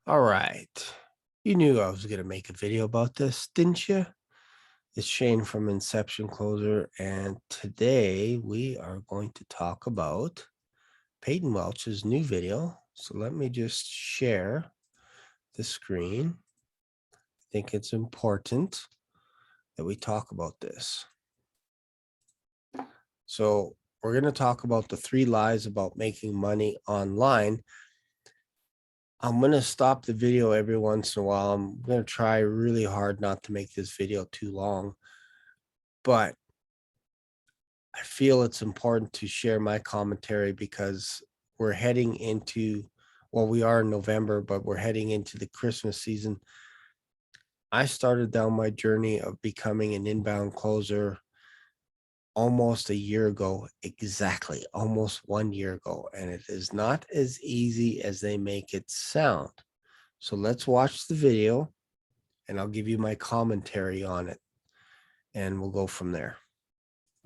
All right. You knew I was going to make a video about this, didn't you? It's Shane from Inception Closer, and today we are going to talk about Peyton Welch's new video. So let me just share the screen. I think it's important that we talk about this. So we're going to talk about the 3 lies about making money online. I'm going to stop the video every once in a while. I'm going to try really hard not to make this video too long, but I feel it's important to share my commentary because we're heading into, well, we are in November, but we're heading into the Christmas season. I started down my journey of becoming an inbound closer almost a year ago, exactly, almost 1 year ago. And it is not as easy as they make it sound. So let's watch the video and I'll give you my commentary on it and we'll go from there.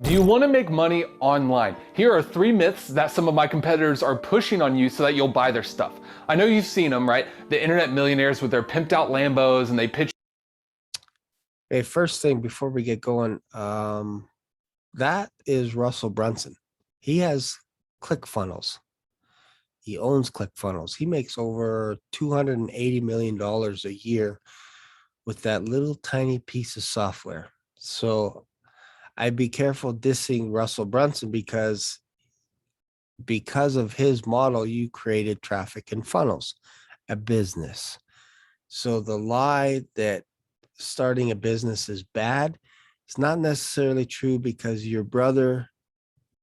Do you want to make money online? Here are 3 myths that some of my competitors are pushing on you so that you'll buy their stuff. I know you've seen them, right? The internet millionaires with their pimped out Lambos and they pitch. Okay, first thing before we get going, that is Russell Brunson. He has ClickFunnels. He owns ClickFunnels. He makes over $280 million a year with that little tiny piece of software. So I'd be careful dissing Russell Brunson because of his model, you created traffic and funnels, a business. So the lie that starting a business is bad, it's not necessarily true because your brother,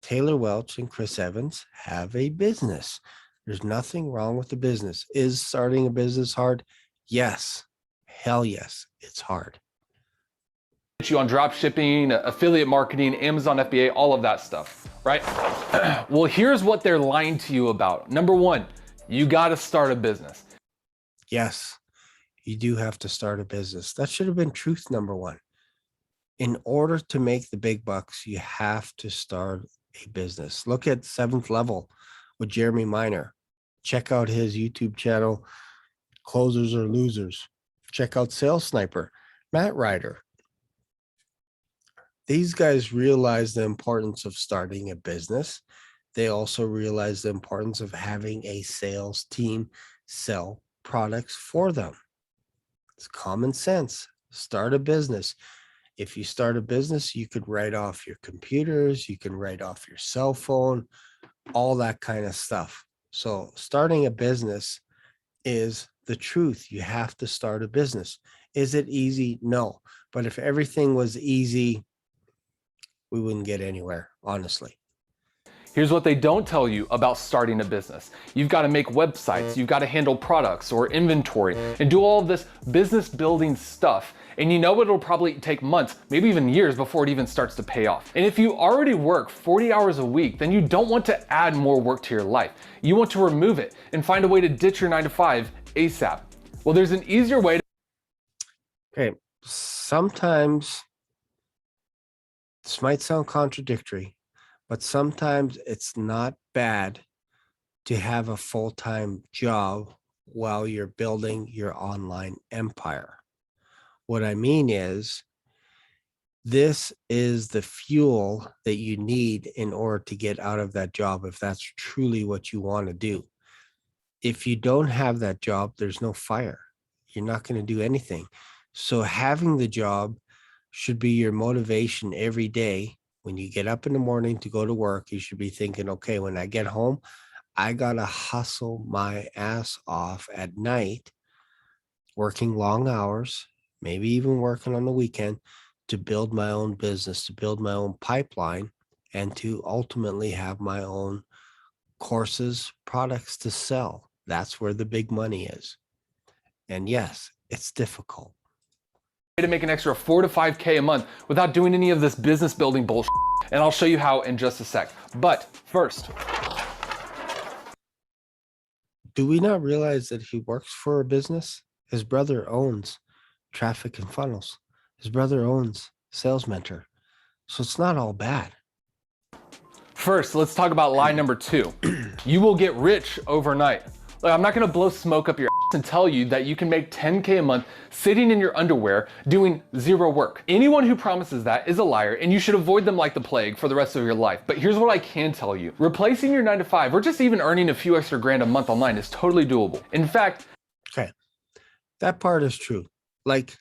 Taylor Welch and Chris Evans, have a business. There's nothing wrong with the business. Is starting a business hard? Yes. Hell yes, it's hard. You on drop shipping, affiliate marketing, Amazon FBA, all of that stuff, right? Well, here's what they're lying to you about. Number 1, you got to start a business. Yes, you do have to start a business. That should have been truth number 1. In order to make the big bucks, you have to start a business. Look at 7th Level with Jeremy Miner. Check out his YouTube channel, Closers or Losers. Check out Sales Sniper, Matt Ryder. These guys realize the importance of starting a business. They also realize the importance of having a sales team sell products for them. It's common sense. Start a business. If you start a business, you could write off your computers, you can write off your cell phone, all that kind of stuff. So starting a business is the truth. You have to start a business. Is it easy? No. But if everything was easy, we wouldn't get anywhere, honestly. Here's what they don't tell you about starting a business. You've got to make websites, you've got to handle products or inventory and do all of this business building stuff. And you know it'll probably take months, maybe even years before it even starts to pay off. And if you already work 40 hours a week, then you don't want to add more work to your life. You want to remove it and find a way to ditch your 9-to-5 ASAP. Well, there's an easier way to. Okay, sometimes this might sound contradictory, but sometimes it's not bad to have a full-time job while you're building your online empire. What I mean is, this is the fuel that you need in order to get out of that job if that's truly what you want to do. If you don't have that job, there's no fire. You're not going to do anything. So having the job should be your motivation every day. When you get up in the morning to go to work, you should be thinking, okay, when I get home, I got to hustle my ass off at night, working long hours, maybe even working on the weekend to build my own business, to build my own pipeline, and to ultimately have my own courses, products to sell. That's where the big money is. And yes, it's difficult. To make an extra 4 to 5K a month without doing any of this business building bullshit. And I'll show you how in just a sec. But first, do we not realize that he works for a business? His brother owns Traffic and Funnels. His brother owns Sales Mentor. So it's not all bad. First, let's talk about lie number 2. You will get rich overnight. Look, I'm not going to blow smoke up your and tell you that you can make 10K a month sitting in your underwear doing zero work. Anyone who promises that is a liar, and you should avoid them like the plague for the rest of your life. But here's what I can tell you. Replacing your 9 to 5 or just even earning a few extra grand a month online is totally doable. In fact, Okay. That part is true. Like,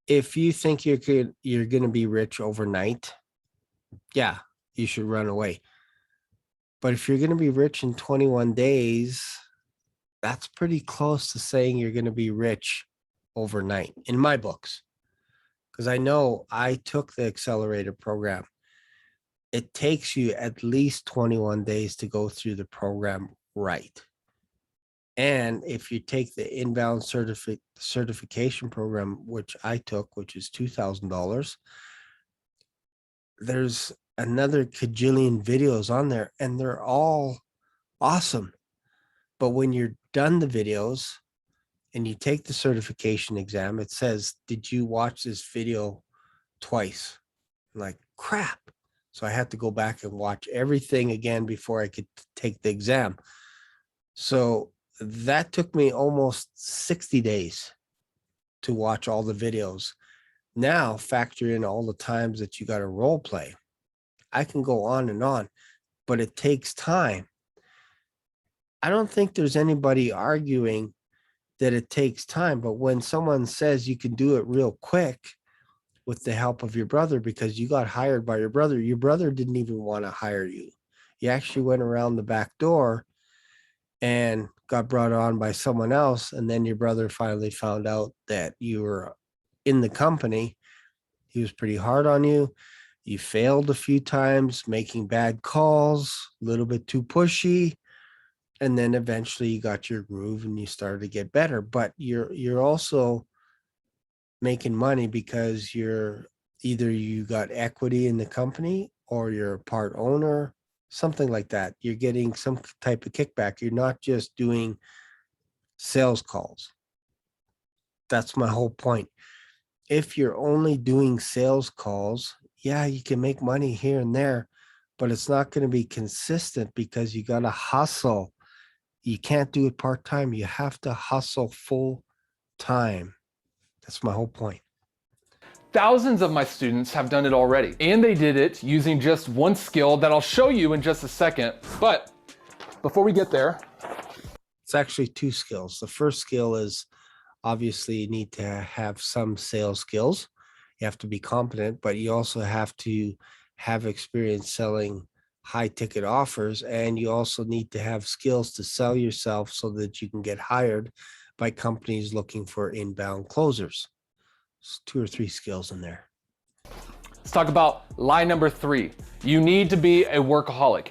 if you think you're going to be rich overnight, yeah, you should run away. But if you're going to be rich in 21 days, that's pretty close to saying you're going to be rich overnight in my books. Because I know I took the accelerator program. It takes you at least 21 days to go through the program right. And if you take the inbound certification program, which I took, which is $2,000, there's another cajillion videos on there, and they're all awesome. But when you're done the videos and you take the certification exam, it says, did you watch this video twice? I'm like, crap. So I had to go back and watch everything again before I could take the exam. So that took me almost 60 days to watch all the videos. Now factor in all the times that you got to role play. I can go on, but it takes time. I don't think there's anybody arguing that it takes time, but when someone says you can do it real quick with the help of your brother because you got hired by your brother didn't even want to hire you. You actually went around the back door and got brought on by someone else. And then your brother finally found out that you were in the company. He was pretty hard on you. You failed a few times, making bad calls, a little bit too pushy. And then eventually you got your groove and you started to get better. But you're also making money because you're either you got equity in the company or you're a part owner, something like that. You're getting some type of kickback. You're not just doing sales calls. That's my whole point. If you're only doing sales calls, yeah, you can make money here and there, but it's not going to be consistent because you got to hustle. You can't do it part-time. You have to hustle full time. That's my whole point. thousands of my students have done it already, and they did it using just one skill that I'll show you in just a second. But before we get there, It's actually two skills. The first skill is obviously you need to have some sales skills. You have to be competent, but you also have to have experience selling high ticket offers. And you also need to have skills to sell yourself so that you can get hired by companies looking for inbound closers. It's 2 or 3 skills in there. let's talk about lie number 3. You need to be a workaholic.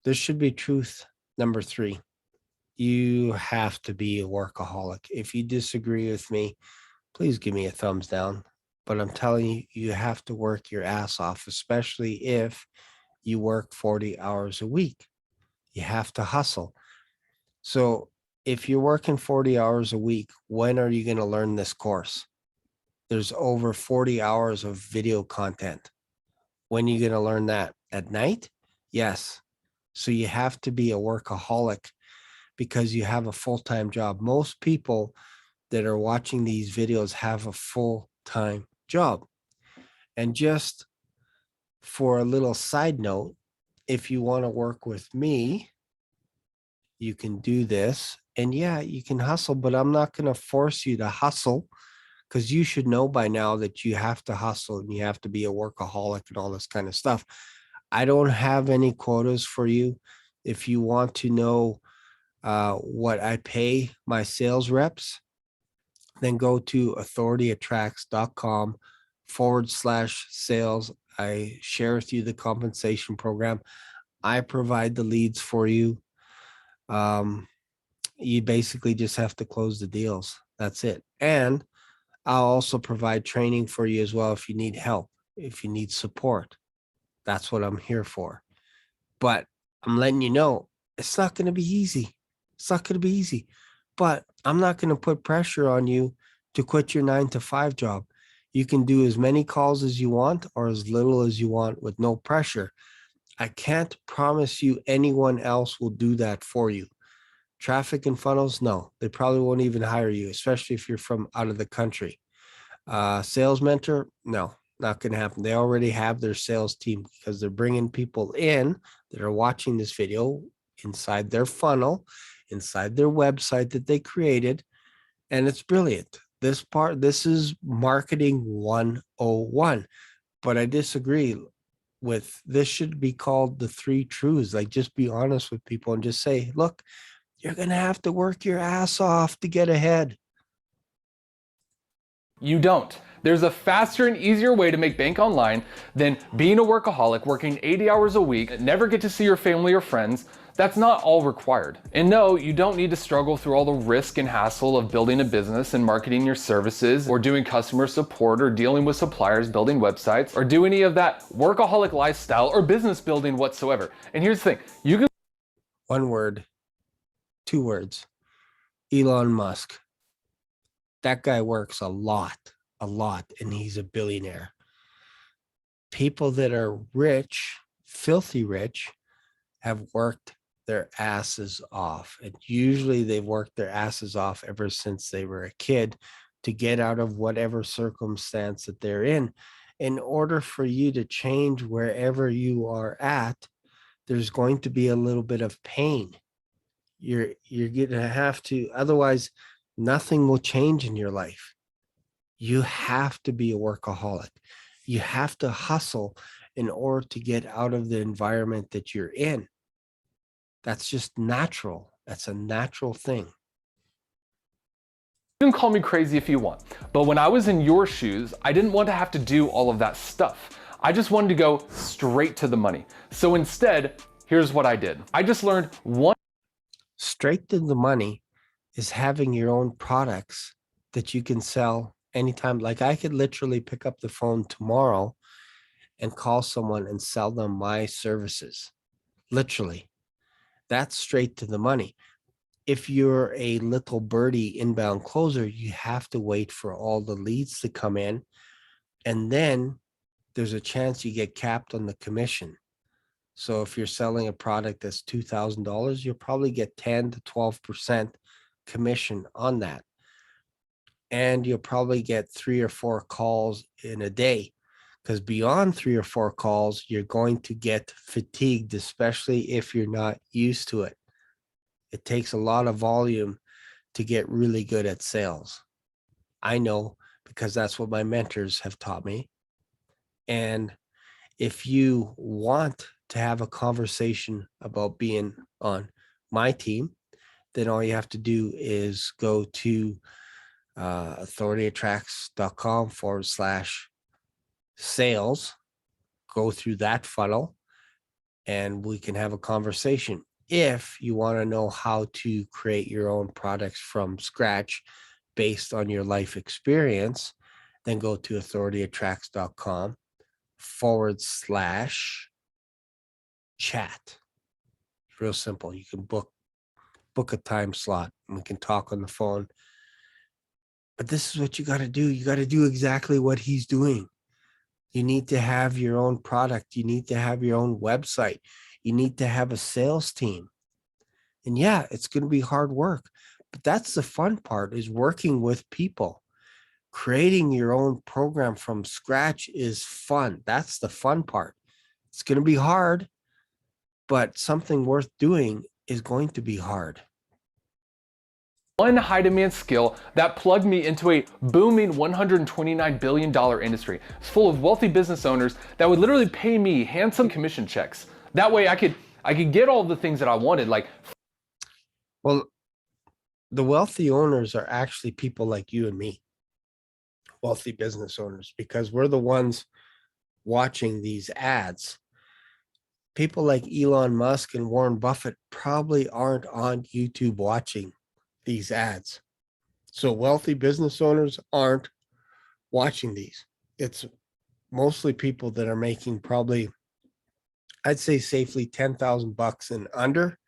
This should be truth number 3. You have to be a workaholic. If you disagree with me, please give me a thumbs down. But I'm telling you, you have to work your ass off, especially if you work 40 hours a week. You have to hustle. So if you're working 40 hours a week, when are you going to learn this course? There's over 40 hours of video content. When are you going to learn that? At night? Yes. So you have to be a workaholic because you have a full-time job. Most people that are watching these videos have a full-time job. And just for a little side note, if you want to work with me, you can do this. And yeah, you can hustle, but I'm not going to force you to hustle because you should know by now that you have to hustle and you have to be a workaholic and all this kind of stuff. I don't have any quotas for you. If you want to know what I pay my sales reps, then go to authorityattracts.com/sales. I share with you the compensation program. I provide the leads for you. You basically just have to close the deals. That's it. And I'll also provide training for you as well if you need help, if you need support. That's what I'm here for. But I'm letting you know, it's not going to be easy. It's not going to be easy. But I'm not going to put pressure on you to quit your 9 to 5 job. You can do as many calls as you want or as little as you want with no pressure. I can't promise you anyone else will do that for you. Traffic and funnels, no, they probably won't even hire you, especially if you're from out of the country. Sales mentor, no, not going to happen. They already have their sales team because they're bringing people in that are watching this video inside their funnel, inside their website that they created. And it's brilliant. This is marketing 101. But I disagree with this should be called the three truths. Like, just be honest with people and just say, look, you're going to have to work your ass off to get ahead. You don't. There's a faster and easier way to make bank online than being a workaholic, working 80 hours a week, never get to see your family or friends. That's not all required. And no, you don't need to struggle through all the risk and hassle of building a business and marketing your services, or doing customer support, or dealing with suppliers, building websites, or do any of that workaholic lifestyle or business building whatsoever. And here's the thing, you can— One word, two words, Elon Musk. That guy works a lot, and he's a billionaire. People that are rich, filthy rich, have worked their asses off. And usually they've worked their asses off ever since they were a kid to get out of whatever circumstance that they're in. In order for you to change wherever you are at, there's going to be a little bit of pain. You're going to have to, otherwise nothing will change in your life. You have to be a workaholic. You have to hustle in order to get out of the environment that you're in. That's just natural. That's a natural thing. You can call me crazy if you want, but when I was in your shoes, I didn't want to have to do all of that stuff. I just wanted to go straight to the money. So instead, here's what I did. I just learned one— Straight to the money is having your own products that you can sell anytime. Like, I could literally pick up the phone tomorrow and call someone and sell them my services. Literally. That's straight to the money. If you're a little birdie inbound closer, you have to wait for all the leads to come in. And then there's a chance you get capped on the commission. So if you're selling a product that's $2,000, you'll probably get 10 to 12% commission on that. And you'll probably get 3 or 4 calls in a day, because beyond 3 or 4 calls, you're going to get fatigued, especially if you're not used to it. It takes a lot of volume to get really good at sales. I know, because that's what my mentors have taught me. And if you want to have a conversation about being on my team, then all you have to do is go to authorityattracts.com/sales, go through that funnel, and we can have a conversation. If you want to know how to create your own products from scratch based on your life experience, then go to authorityattracts.com/chat. Real simple. You can book a time slot and we can talk on the phone. But this is what you got to do. You got to do exactly what he's doing. You need to have your own product. You need to have your own website. You need to have a sales team. And yeah, it's going to be hard work, but that's the fun part, is working with people. Creating your own program from scratch is fun. That's the fun part. It's going to be hard, but something worth doing is going to be hard. One high demand skill that plugged me into a booming $129 billion industry. It's full of wealthy business owners that would literally pay me handsome commission checks. That way I could get all the things that I wanted. Well, the wealthy owners are actually people like you and me, wealthy business owners, because we're the ones watching these ads. People like Elon Musk and Warren Buffett probably aren't on YouTube watching these ads. So wealthy business owners aren't watching these. It's mostly people that are making probably, I'd say safely $10,000 and under.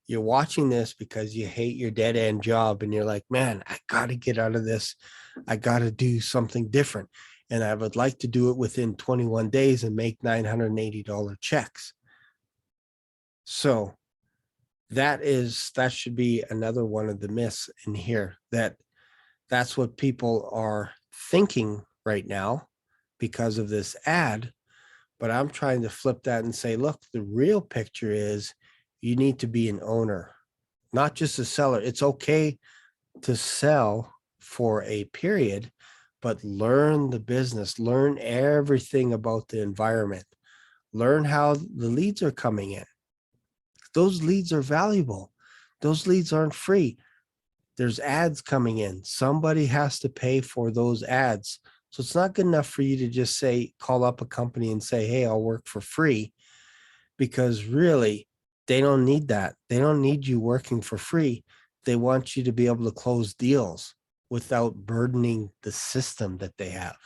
You're watching this because you hate your dead end job and you're like, man, I got to get out of this. I got to do something different. And I would like to do it within 21 days and make $980 checks. So that should be another one of the myths in here, that's what people are thinking right now because of this ad. But I'm trying to flip that and say, look, the real picture is you need to be an owner, not just a seller. It's okay to sell for a period, but learn the business, learn everything about the environment, learn how the leads are coming in. Those leads are valuable. Those leads aren't free. There's ads coming in. Somebody has to pay for those ads. So it's not good enough for you to just say, call up a company and say, hey, I'll work for free, because really they don't need that. They don't need you working for free. They want you to be able to close deals without burdening the system that they have.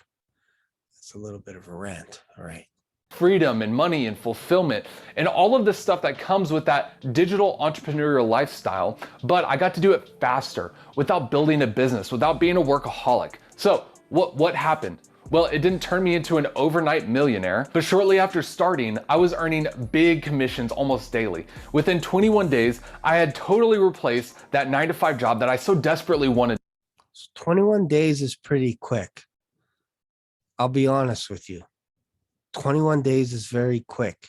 It's a little bit of a rant. All right. Freedom and money and fulfillment and all of the stuff that comes with that digital entrepreneurial lifestyle, but I got to do it faster without building a business, without being a workaholic. So what happened? Well, it didn't turn me into an overnight millionaire, but shortly after starting, I was earning big commissions almost daily. Within 21 days, I had totally replaced that 9-to-5 job that I so desperately wanted. 21 days is pretty quick. I'll be honest with you. 21 days is very quick.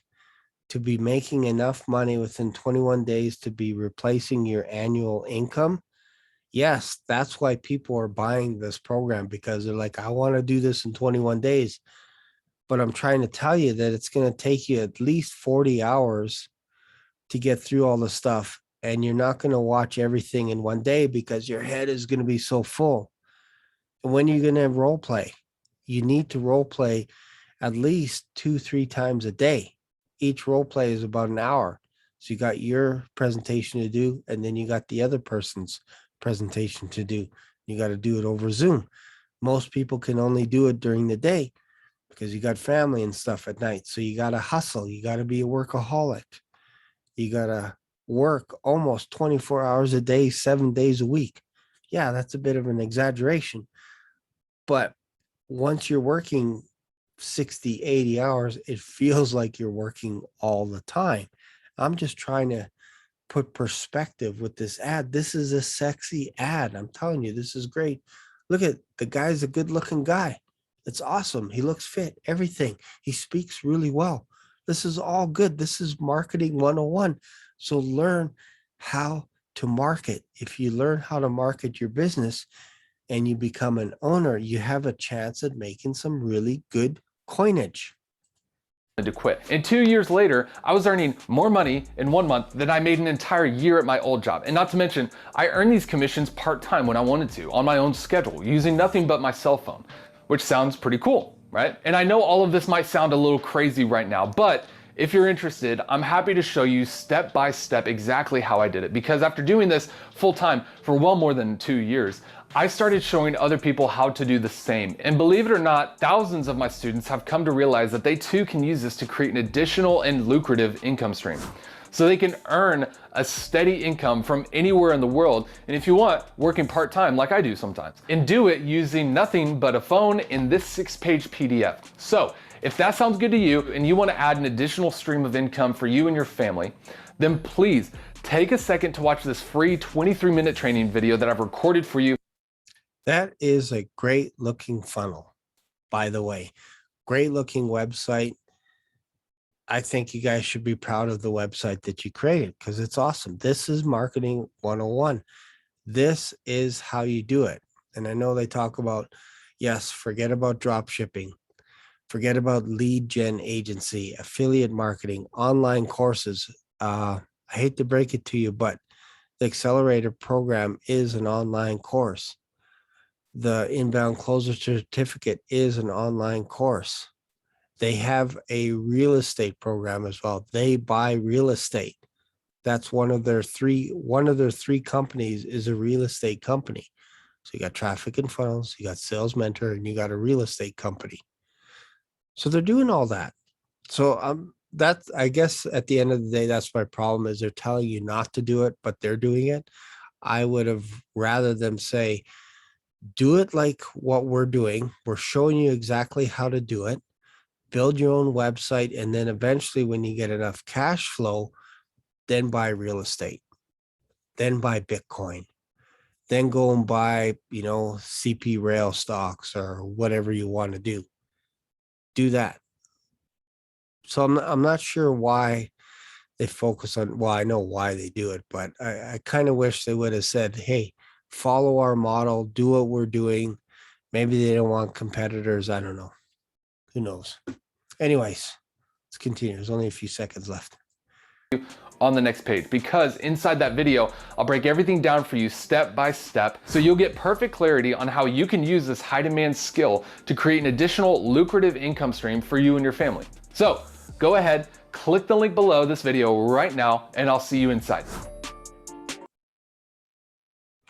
To be making enough money within 21 days to be replacing your annual income. Yes, that's why people are buying this program, because they're like, I want to do this in 21 days. But I'm trying to tell you that it's going to take you at least 40 hours to get through all the stuff. And you're not going to watch everything in one day because your head is going to be so full. And when you're going to role play, you need to role play at least 2-3 times a day. Each role play is about an hour. So you got your presentation to do, and then you got the other person's presentation to do. You got to do it over Zoom. Most people can only do it during the day because you got family and stuff at night. So you got to hustle. You got to be a workaholic. You got to work almost 24 hours a day, 7 days a week. Yeah, that's a bit of an exaggeration. But once you're working 60, 80 hours, it feels like you're working all the time. I'm just trying to put perspective with this ad. This is a sexy ad. I'm telling you, this is great. Look at the guy's a good looking guy. It's awesome. He looks fit, everything. He speaks really well. This is all good. This is marketing 101. So learn how to market. If you learn how to market your business and you become an owner, you have a chance at making some really good coinage. To quit. And 2 years later, I was earning more money in 1 month than I made an entire year at my old job. And not to mention, I earned these commissions part-time when I wanted to, on my own schedule, using nothing but my cell phone, which sounds pretty cool, right? And I know all of this might sound a little crazy right now, but if you're interested, I'm happy to show you step by step exactly how I did it. Because after doing this full-time for well more than 2 years, I started showing other people how to do the same. And believe it or not, thousands of my students have come to realize that they too can use this to create an additional and lucrative income stream. So they can earn a steady income from anywhere in the world. And if you want, working part-time like I do sometimes. And do it using nothing but a phone in this 6-page PDF. So if that sounds good to you and you want to add an additional stream of income for you and your family, then please take a second to watch this free 23-minute training video that I've recorded for you. That is a great looking funnel, by the way. Great looking website. I think you guys should be proud of the website that you created because it's awesome. This is marketing 101. This is how you do it. And I know they talk about, yes, forget about drop shipping. Forget about lead gen agency, affiliate marketing, online courses. I hate to break it to you, but the accelerator program is an online course. The inbound closer certificate is an online course. They have a real estate program as well. They buy real estate. That's one of their three companies is a real estate company. So you got traffic and funnels, you got sales mentor, and you got a real estate company. So they're doing all that. So that's, I guess at the end of the day, that's my problem is they're telling you not to do it, but they're doing it. I would have rather them say, do it like what we're doing. We're showing you exactly how to do it. Build your own website. And then eventually when you get enough cash flow, then buy real estate. then buy Bitcoin, then go and buy, CP rail stocks or whatever you want to do. Do that. So I'm not sure why they focus on, well, I know why they do it, but I kind of wish they would have said, hey, follow our model, do what we're doing. Maybe they don't want competitors. I don't know. Who knows? Anyways, let's continue. There's only a few seconds left. On the next page, because inside that video, I'll break everything down for you step by step so you'll get perfect clarity on how you can use this high demand skill to create an additional lucrative income stream for you and your family. So go ahead, click the link below this video right now, and I'll see you inside.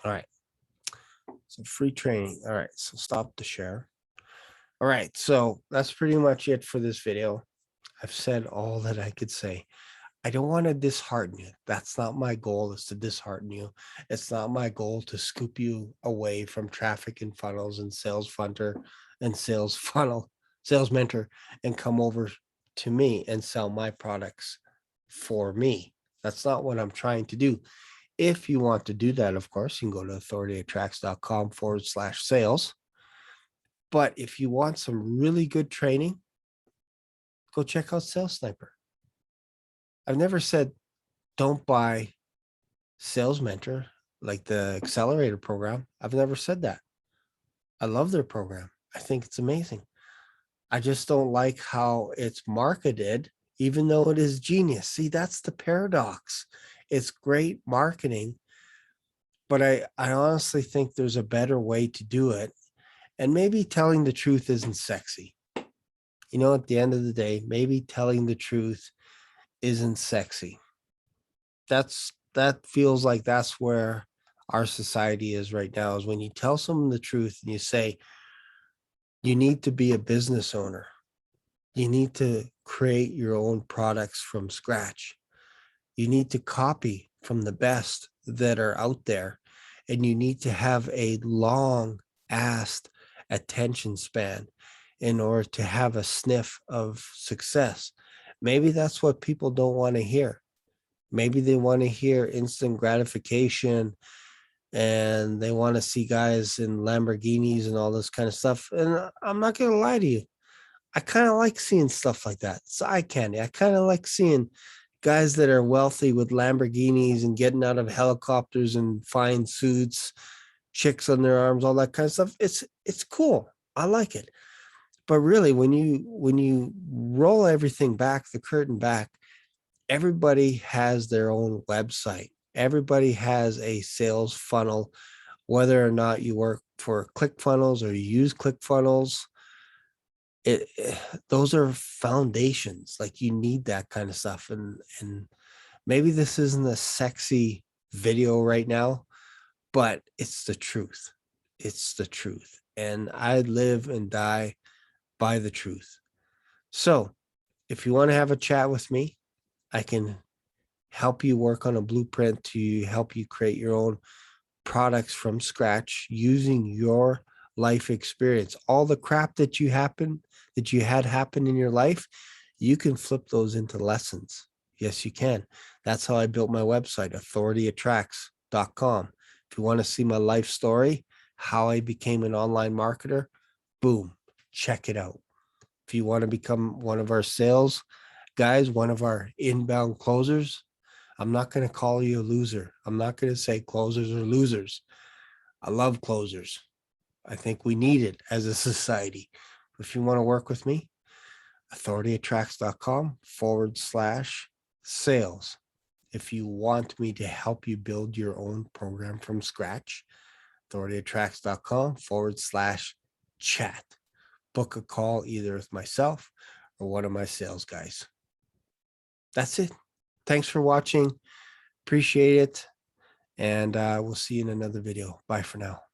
All right. So free training. All right. So stop the share. All right. So that's pretty much it for this video. I've said all that I could say. I don't want to dishearten you. That's not my goal, is to dishearten you. It's not my goal to scoop you away from traffic and funnels and sales funter and sales funnel, sales mentor, and come over to me and sell my products for me. That's not what I'm trying to do. If you want to do that, of course, you can go to authorityattracts.com/sales. But if you want some really good training, go check out Sales Sniper. I've never said don't buy Sales Mentor, like the accelerator program. I've never said that. I love their program. I think it's amazing. I just don't like how it's marketed, even though it is genius. See, that's the paradox. It's great marketing, but I honestly think there's a better way to do it. And maybe telling the truth isn't sexy. At the end of the day, maybe telling the truth isn't sexy. That feels like that's where our society is right now, is when you tell someone the truth and you say, you need to be a business owner. You need to create your own products from scratch. You need to copy from the best that are out there. And you need to have a long ass attention span in order to have a sniff of success. Maybe that's what people don't want to hear. Maybe they want to hear instant gratification and they want to see guys in Lamborghinis and all this kind of stuff. And I'm not going to lie to you. I kind of like seeing stuff like that. It's eye candy. I kind of like seeing guys that are wealthy with Lamborghinis and getting out of helicopters and fine suits, chicks on their arms, all that kind of stuff. It's cool. I like it. But really, when you roll everything back, the curtain back, everybody has their own website. Everybody has a sales funnel, whether or not you work for ClickFunnels or you use ClickFunnels. Those are foundations. Like, you need that kind of stuff. And maybe this isn't a sexy video right now, but it's the truth. It's the truth. And I live and die by the truth. So if you want to have a chat with me, I can help you work on a blueprint to help you create your own products from scratch using your life experience. All the crap that you had happen in your life, you can flip those into lessons. Yes, you can. That's how I built my website, authorityattracts.com. If you want to see my life story, how I became an online marketer, boom, check it out. If you want to become one of our sales guys, one of our inbound closers, I'm not going to call you a loser. I'm not going to say closers are losers. I love closers. I think we need it as a society. If you want to work with me, authorityattracts.com/sales. If you want me to help you build your own program from scratch, authorityattracts.com/chat. Book a call either with myself or one of my sales guys. That's it. Thanks for watching. Appreciate it. And we'll see you in another video. Bye for now.